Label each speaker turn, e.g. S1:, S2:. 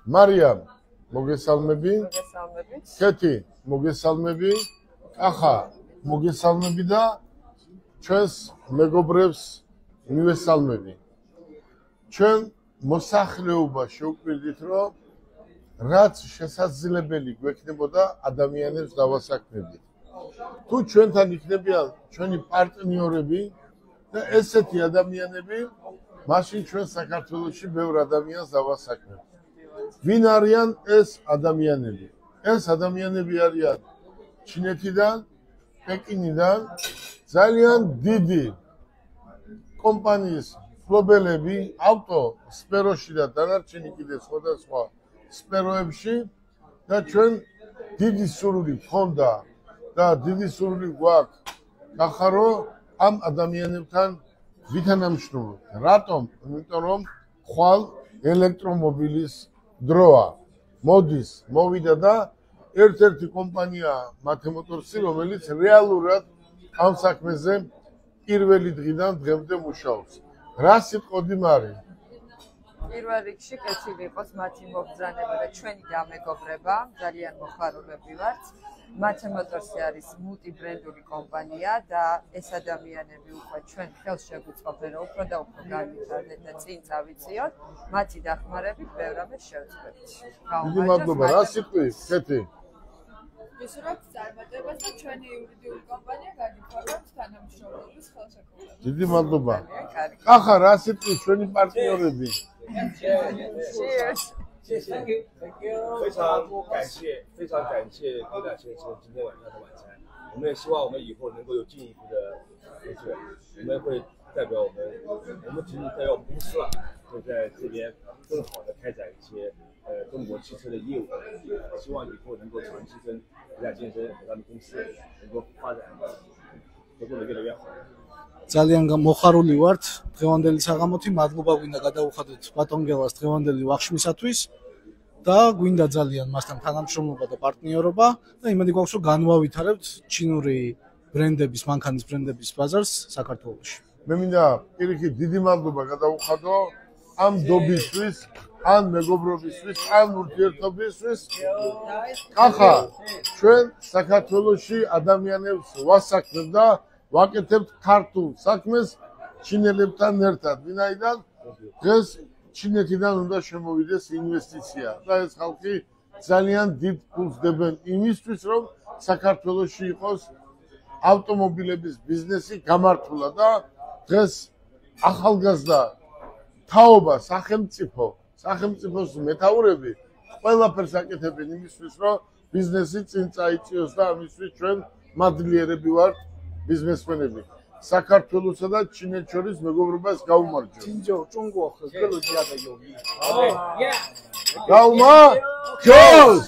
S1: Mariam, მოგესალმები. ქეთი, მოგესალმები. ახა, მოგესალმები და ჩვენს მეგობრებს მივესალმები. ჩვენ მოსახლეობა შევკვირდით, რომ რაც შესაძლებელი გვექნებოდა ადამიანებს დავასაქმებდით. თუ ჩვენთან იქნებიან ჩვენი პარტნიორები და ესეთი ადამიანები, მაშინ ჩვენ საქართველოში ბევრ ადამიანს დავასაქმებთ. ვინ არიან ეს ადამიანები? ეს ადამიანები არიან ჩინეთიდან, პეკინიდან, ძალიან დიდი კომპანიის მფლობელები, ავტო სფეროში და დანარჩენი კიდე სხვადასხვა სფეროებში და ჩვენ დიდი სურვილი გქონდა და დიდი სურვილი გვაქვს ნახარო ამ ადამიანებთან ვითანამშრომლობთ. რატომ? იმიტომ რომ ხვალ ელექტრომობილის დროა. მოდის, მოვიდა და ერთ-ერთი კომპანია მათემოტორსი, რომელიც რეალურად ამ საქმეზე პირველი დღიდან დღემდე მუშაობს. რა სიტყოდი მარი?
S2: პირველ რიგში კეთილი იყოს მათი მობრძანება და ჩვენი დამეგობრება, ძალიან მოხარულები ვართ. მათემოტორსი არის მულტიბრენდული კომპანია და ეს ადამიანები უკვე ჩვენ ხელს შეგვიწყობენ, რომ უფრო და უფრო განვითარდეთ და წინ წავიწიოთ. მათი დახმარებით ბევრ რამეს შევწყვეტთ.
S1: დიდი მადლობა. რა სიტყვით, ქეთი?
S3: ვისურვებთ წარმატებას და ჩვენი იურიდიული კომპანია განვითარებს თანამშრომლობის ხელშეკრულებას.
S1: დიდი მადლობა. ახლა რა სიტყვით ჩვენი პარტნიორები?
S4: Thank you. 非常感谢李大先生今天晚上的晚餐。我们也希望我们以后能够有进一步的合作。我们会代表我们仅仅代表我们公司了，会在这边更好的开展一些中国汽车的业务。希望以后能够长期跟李大先生和他们公司能够发展合作的越来越好。
S5: ძალიან მოხარული ვართ დღევანდელი საღამოთი. მადლობა გვინდა გადაუხადოთ ბატონგელას დღევანდელი ვახშმისათვის და გვინდა ძალიან მასთან თანამშრომლობა და პარტნიორობა და იმედი გვაქვს რომ განვავითარებთ ჩინური ბრენდების, მანქანის ბრენდების ბაზარს საქართველოში.
S1: მე მინდა პირიქით დიდი მადლობა გადაუხადო ამ დობისთვის, ან მეგობრობისთვის, ან ურთიერთობისთვის. ახლა ჩვენ საქართველოში ადამიანებს ვასაქმებთ და ვაკეთებთ ქართულ საქმეს ჩინელებთან ერთად. ვინაიდან დღეს ჩინეთიდან უნდა შემოვიდეს ინვესტიცია და ეს ხალხი ძალიან დიდ ფულს დებენ იმისთვის, რომ საქართველოში იყოს ავტომობილების ბიზნესი გამართულა და დღეს ახალგაზრდა თაობა, სახელმწიფოს მეთაურები ყველაფერს აკეთებენ იმისთვის, რომ ბიზნესი წინ წაიწიოს და ამისთვის ჩვენ მადლიერები ვართ. ბიზნესმენები საქართველოსა და ჩინეთს შორის მეგობრობას გაუმარჯოს. გაუმარჯოს.